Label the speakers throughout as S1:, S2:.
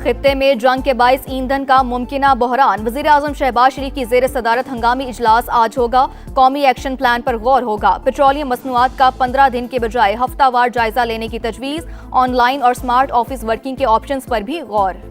S1: खित्ते में जंग के बाइस ईंधन का मुमकिना बहरान। वजीर आजम शहबाज शरीफ की जेर सदारत हंगामी इजलास आज होगा। कौमी एक्शन प्लान पर गौर होगा। पेट्रोलियम मसनूआत का 15 दिन के बजाय हफ्तावार जायजा लेने की तजवीज। ऑनलाइन और स्मार्ट ऑफिस वर्किंग के ऑप्शंस पर भी गौर।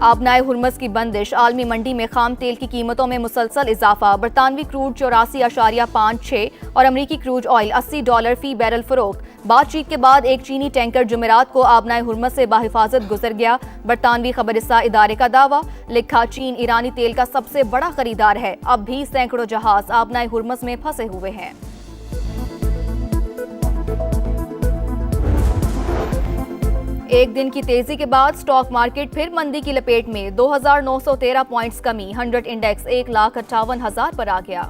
S1: आबनाए हुर्मस की बंदिश। आलमी मंडी में खाम तेल की कीमतों में मुसलसल इजाफा। बरतानवी क्रूड 84.56 और अमरीकी क्रूड ऑयल $80 फी बैरल फरोख्त। बातचीत के बाद एक चीनी टैंकर जुमेरात को आबनाए हुर्मस से बाहिफाजत गुजर गया। बरतानवी खबरिस्ता इदारे का दावा। लिखा, चीन ईरानी तेल का सबसे बड़ा खरीदार है। अब भी सैकड़ों जहाज आबनाए हुर्मस में फंसे हुए हैं। एक दिन की तेजी के बाद स्टॉक मार्केट फिर मंदी की लपेट में। 2913 पॉइंट्स कमी। 100 इंडेक्स 1,58,000 पर आ गया।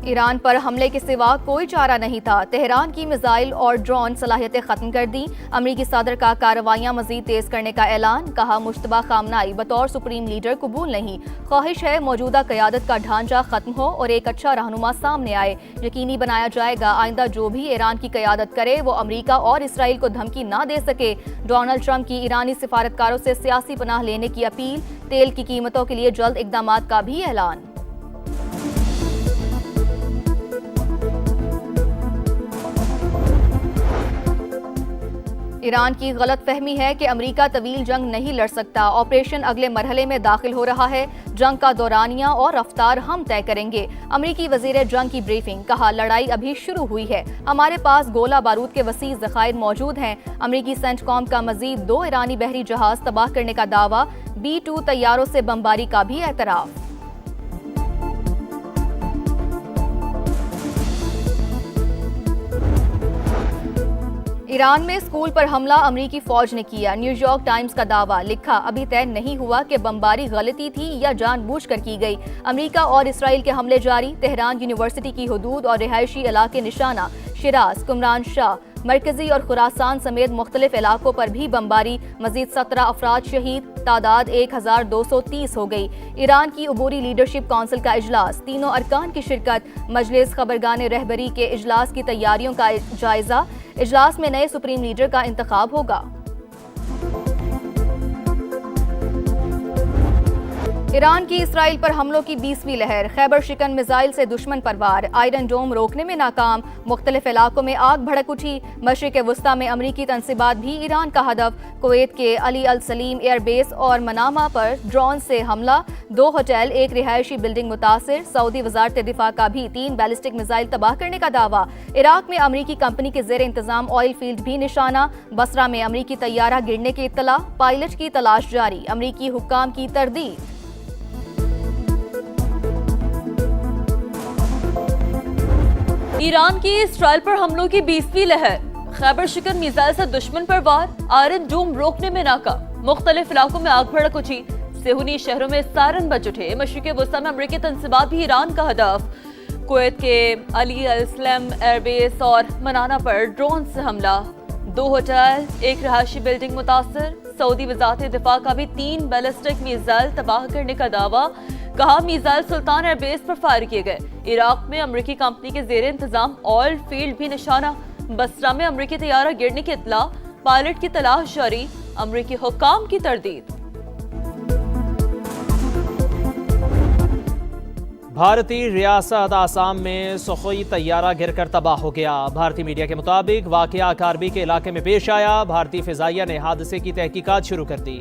S1: ईरान पर हमले के सिवा कोई चारा नहीं था। तेहरान की मिसाइल और ड्रोन सलाहियतें खत्म कर दी। अमरीकी सदर का कार्रवाइयां मजीद तेज करने का ऐलान। कहा, मुश्तबा खामनाई बतौर सुप्रीम लीडर कबूल नहीं। ख्वाहिश है मौजूदा क़यादत का ढांचा खत्म हो और एक अच्छा रहनुमा सामने आए। यकीनी बनाया जाएगा आइंदा जो भी ईरान की क़यादत करे वो अमरीका और इसराइल को धमकी ना दे सके। डोनाल्ड ट्रंप की ईरानी सिफारतकारों से सियासी पनाह लेने की अपील। तेल की कीमतों के लिए जल्द इक़दामात का भी ऐलान। ईरान की गलत फहमी है कि अमरीका तवील जंग नहीं लड़ सकता। ऑपरेशन अगले मरहले में दाखिल हो रहा है। जंग का दौरानिया और रफ्तार हम तय करेंगे। अमरीकी वजीर जंग की ब्रीफिंग। कहा, लड़ाई अभी शुरू हुई है। हमारे पास गोला बारूद के वसी ज़खायर मौजूद हैं। अमरीकी सेंटकॉम का मजीद 2 ईरानी बहरी जहाज तबाह करने का दावा। B-2 तैयारों से बमबारी का भी एतराफ। ईरान में स्कूल पर हमला अमरीकी फौज ने किया। न्यूयॉर्क टाइम्स का दावा। लिखा, अभी तय नहीं हुआ कि बमबारी गलती थी या जानबूझकर की गई। अमरीका और इसराइल के हमले जारी। तेहरान यूनिवर्सिटी की हुदूद और रिहायशी इलाके निशाना। शिराज, कुमरान शाह, मरकजी और खुरासान समेत मुख्तलिफ इलाकों पर भी बमबारी। मजीद 17 अफराद शहीद। तादाद 1230 हो गई। ईरान की अबूरी लीडरशिप काउंसिल का इजलास। तीनों अरकान की शिरकत। मजलिस खबरगान रहबरी के इजलास की तैयारियों का जायजा। इजलास में नए सुप्रीम लीडर का इंतखाब होगा। ईरान की इसराइल पर हमलों की 20वीं लहर। खैबर शिकन मिसाइल से दुश्मन पर वार। आयरन डोम रोकने में नाकाम। मुख्तलिफ इलाकों में आग भड़क उठी। मशरिक वस्ता में अमरीकी तंसीबात भी ईरान का हदफ। कुवैत के अली अल सलीम एयरबेस और मनामा पर ड्रोन से हमला। 2 होटल, 1 रिहायशी बिल्डिंग मुतासिर। सऊदी वजारत दिफा का भी 3 बैलिस्टिक मिसाइल तबाह करने का दावा। इराक में अमरीकी कंपनी के जेर इंतजाम ऑयल फील्ड भी निशाना। बसरा में अमरीकी तैयारा गिरने की इत्तला। पायलट की तलाश जारी। अमरीकी हुक्काम की तरदीद।
S2: ईरान की इसराइल पर हमलों की 20वीं लहर। खैबर शिकन मिसाइल से दुश्मन पर वार। आयरन डोम रोकने में नाकाम। मुख्तलिफ इलाकों में आग भड़क उठी। सेहुनी शहरों में सायरन बज उठे। मशरिक वस्ता में अमरीकी तंसीबात भी ईरान का हदफ। कुवैत के अली अल सलीम एयरबेस और मनाना पर ड्रोन से हमला। 2 होटल, 1 रिहायशी बिल्डिंग मुतासर। सऊदी वजारत दिफा का भी 3 बैलिस्टिक मिसाइल तबाह करने का दावा। कहा, मिसाइल सुल्तान एयरबेस पर फायर किए गए। इराक में अमरीकी कंपनी के जेर इंतजाम ऑयल फील्ड भी निशाना। बसरा में अमरीकी तैयारा गिरने की इत्तला। पायलट की तलाश जारी। अमरीकी हुक्काम की तरदीद।
S3: भारतीय रियासत आसाम में सुखोई तैयारा गिरकर तबाह हो गया। भारतीय मीडिया के मुताबिक वाकया कारबी के इलाके में पेश आया। भारतीय फिजाइया ने हादसे की तहकीकात शुरू कर दी।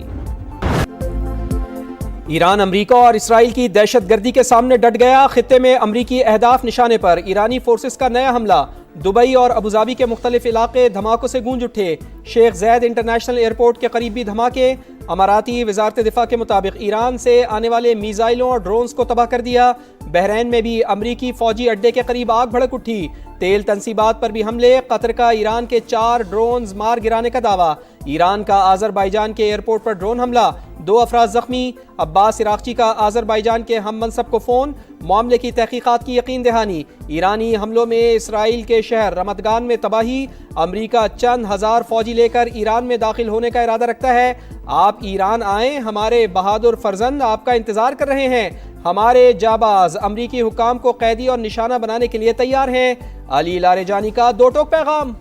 S4: ईरान अमरीका और इसराइल की दहशतगर्दी के सामने डट गया। खित्ते में अमरीकी अहदाफ निशाने पर। ईरानी फोर्सेस का नया हमला। दुबई और अबूधाबी के मुख्तलिफ इलाके धमाकों से गूंज उठे। शेख ज़ैद इंटरनेशनल एयरपोर्ट के करीब भी धमाके। अमाराती वजारत दिफा के मुताबिक ईरान से आने वाले मिसाइलों और ड्रोन्स को तबाह कर दिया। बहरीन में भी अमरीकी फौजी अड्डे के करीब आग भड़क उठी। तेल तंसीबात पर भी हमले। कतर का ईरान के 4 ड्रोन्स मार गिराने का दावा। ईरान का आज़रबाईजान के एयरपोर्ट पर ड्रोन हमला। 2 अफराद जख्मी। अब्बास इराक़ची का आज़रबाईजान के हम मनसब को फ़ोन, मामले की तहकीकात की यकीन दहानी। ईरानी हमलों में इसराइल के शहर रमदगान में तबाही। अमरीका चंद हज़ार फौजी लेकर ईरान में दाखिल होने का इरादा रखता है। आप ईरान आएँ, हमारे बहादुर फर्जंद आपका इंतज़ार कर रहे हैं। हमारे जाबाज अमरीकी हुक्काम को कैदी और निशाना बनाने के लिए तैयार हैं। अली लारेजानी का 2 टोक पैगाम।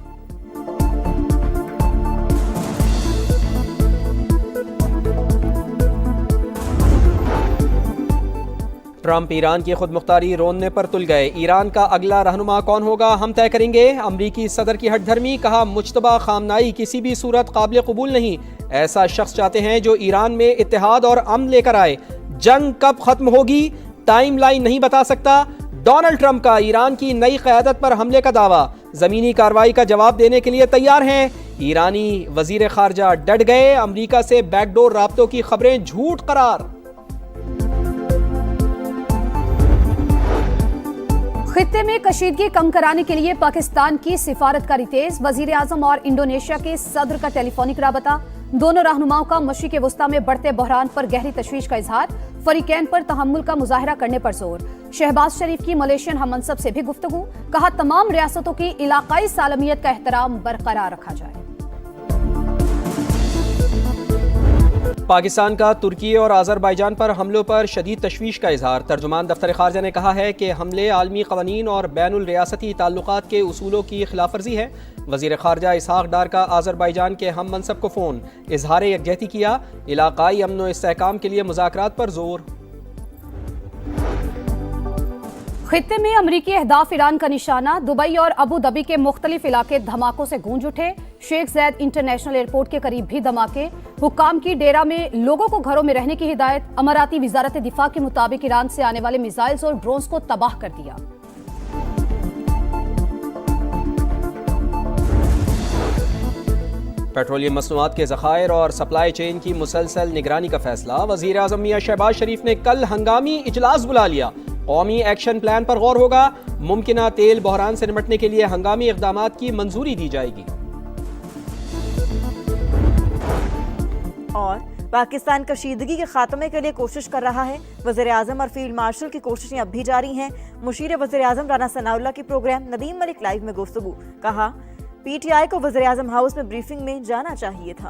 S4: ट्रंप ईरान की खुद मुख्तारी रोनने पर तुल गए। ईरान का अगला रहनुमा कौन होगा, हम तय करेंगे। अमरीकी सदर की हटधर्मी, कहा मुज्तबा खामनाई किसी भी सूरत काबिल कबूल नहीं। ऐसा शख्स चाहते हैं जो ईरान में इत्तेहाद और अमन लेकर आए। जंग कब खत्म होगी, टाइमलाइन नहीं बता सकता। डोनाल्ड ट्रंप का ईरान की नई क़यादत पर हमले का दावा, ज़मीनी कार्रवाई का जवाब देने के लिए तैयार हैं। ईरानी वज़ीर ख़ारजा डट गए। अमरीका से बैकडोर राब्तों की खबरें झूठ करार।
S5: खित्ते में कशीदगी कम कराने के लिए पाकिस्तान की सिफारतकारी तेज। वजीर आजम और इंडोनेशिया के सदर का टेलीफोनिक राबता। दोनों रहनुमाओं का मशरिक़ वस्ता में बढ़ते बहरान पर गहरी तशवीश का इजहार। फरीकैन पर तहम्मुल का मुजाहरा करने पर जोर। शहबाज शरीफ की मलेशियन हममनसब से भी गुफ्तगू, कहा तमाम रियासतों की इलाकाई सालमियत का एहतराम बरकरार रखा जाए।
S4: पाकिस्तान का तुर्की और आज़रबाईजान पर हमलों पर शदीद तशवीश का इजहार। तर्जुमान दफ्तर ख़ारजा ने कहा है कि हमले आलमी क़वानीन और बैनुल रियासती ताल्लुकात के उसूलों की खिलाफ वर्जी है। वज़ीर ख़ारजा इसहाक़ डार का आज़रबाईजान के हम मनसब को फ़ोन, इजहार यकजहती किया। इलाकाई अमन व इस्तेहकाम के लिए मुज़ाकरात पर जोर।
S5: खित्ते में अमरीकी अहदाफ ईरान का निशाना। दुबई और अबू धाबी के मुख्तलिफ इलाके धमाकों से गूंज उठे। शेख ज़ैद इंटरनेशनल एयरपोर्ट के करीब भी धमाके। हुक्काम की डेरा में लोगों को घरों में रहने की हिदायत। अमाराती वजारत दिफा के मुताबिक ईरान से आने वाले मिसाइल्स और ड्रोन्स को तबाह कर दिया।
S4: पेट्रोलियम मसनूआत के ज़खायर और सप्लाई चेन की मुसलसल निगरानी का फैसला। वज़ीर आज़म मियां शहबाज शरीफ ने कल हंगामी इजलास बुला लिया। कौमी एक्शन प्लान पर गौर होगा। मुमकिना तेल बहरान से निपटने के लिए हंगामी इक़दामात की मंजूरी दी जाएगी।
S6: और पाकिस्तान कशीदगी के खात्मे के लिए कोशिश कर रहा है। वज़ीर आज़म और फील्ड मार्शल की कोशिशें अब भी जारी हैं। मुशीर वज़ीर आज़म राना सनाउल्लाह की प्रोग्राम नदीम मलिक लाइव में गुफ्तगू, कहा PTI को वज़ीर आज़म हाउस में ब्रीफिंग में जाना चाहिए था।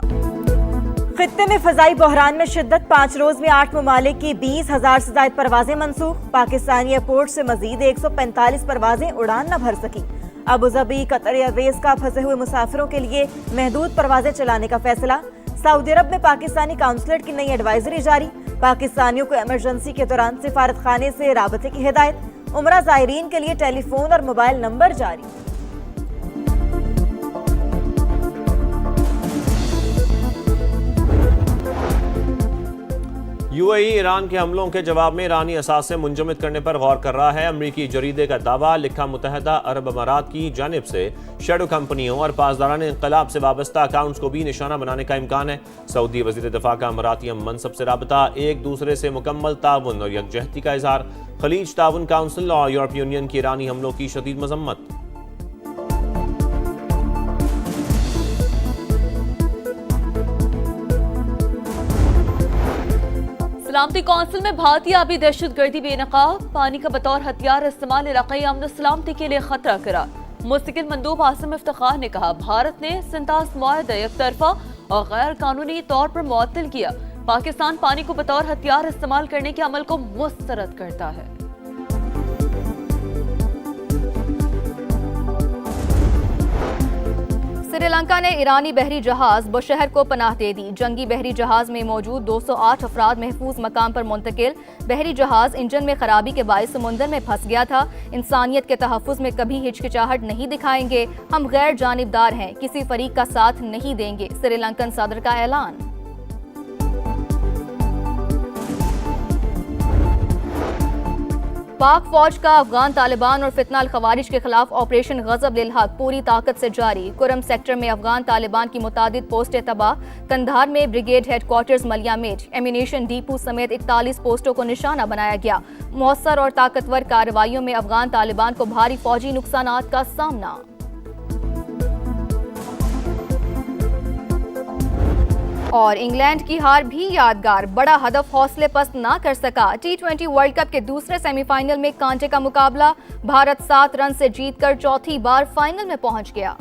S6: खित्ते में फ़ज़ाई बहरान में शिद्दत। 5 रोज में 8 ममालिक की 20,000 से ज़ायद परवाजें मनसूख। पाकिस्तानी एयरपोर्ट से मजीद 145 परवाजें उड़ान न भर सकी। अबू धाबी कतर एयरवेज का फंसे हुए मुसाफिरों के लिए महदूद परवाजें चलाने का फैसला। सऊदी अरब में पाकिस्तानी काउंसलेट की नई एडवाइजरी जारी। पाकिस्तानियों को इमरजेंसी के दौरान सिफारत खाने से राबते की हिदायत। उमरा ज़ायरीन के लिए टेलीफोन और मोबाइल नंबर जारी।
S7: UAE ईरान के हमलों के जवाब में ईरानी असासे मुंजमद करने पर गौर कर रहा है। अमरीकी जरीदे का दावा, लिखा मुत्तहदा अरब अमारात की जानिब से शेडो कंपनियों और पासदारान इंकलाब से वाबस्ता अकाउंट्स को भी निशाना बनाने का इम्कान है। सऊदी वज़ीर दिफा का अमाराती मनसब से राबता, एक दूसरे से मुकम्मल ताउन और यकजहती का इजहार। खलीज ताउन काउंसिल और यूरोपीय यूनियन की ईरानी हमलों की शदीद मजम्मत।
S2: सलामती कौंसिल में भारतीय आबी दहशतगर्दी बेनकाब। पानी का बतौर हथियार इस्तेमाल इलाकाई अमन सलामती के लिए खतरा करार। मुस्तकिल मंदूब आसिम इफ्तिखार ने कहा, भारत ने सिंतास मुआहदा एक तरफा और गैर कानूनी तौर पर मुअत्तल किया। पाकिस्तान पानी को बतौर हथियार इस्तेमाल करने के अमल को मुस्तरद करता है।
S1: श्रीलंका ने ईरानी बहरी जहाज बुशहर को पनाह दे दी। जंगी बहरी जहाज में मौजूद 208 अफराद महफूज मकाम पर मुंतकिल। बहरी जहाज इंजन में खराबी के बायस समुंदर में फंस गया था। इंसानियत के तहफ़्फ़ुज़ में कभी हिचकिचाहट नहीं दिखाएंगे। हम गैर जानिबदार हैं, किसी फरीक का साथ नहीं देंगे। श्रीलंकन सदर का ऐलान। पाक फौज का अफगान तालिबान और फितनाल खवारिज के खिलाफ ऑपरेशन गजब लिल हक पूरी ताकत से जारी। कुरम सेक्टर में अफगान तालिबान की मुतादिद पोस्टें तबाह। कंधार में ब्रिगेड हेडक्वार्टर्स मलियामेट, एम्यूनेशन डिपो समेत 41 पोस्टों को निशाना बनाया गया। मौसर और ताकतवर कार्रवाइयों में अफगान तालिबान को भारी फौजी नुकसानात का सामना। और इंग्लैंड की हार भी यादगार, बड़ा हदफ हौसले पस्त ना कर सका। T20 वर्ल्ड कप के दूसरे सेमीफाइनल में कांटे का मुकाबला, भारत 7 रन से जीतकर चौथी बार फाइनल में पहुंच गया।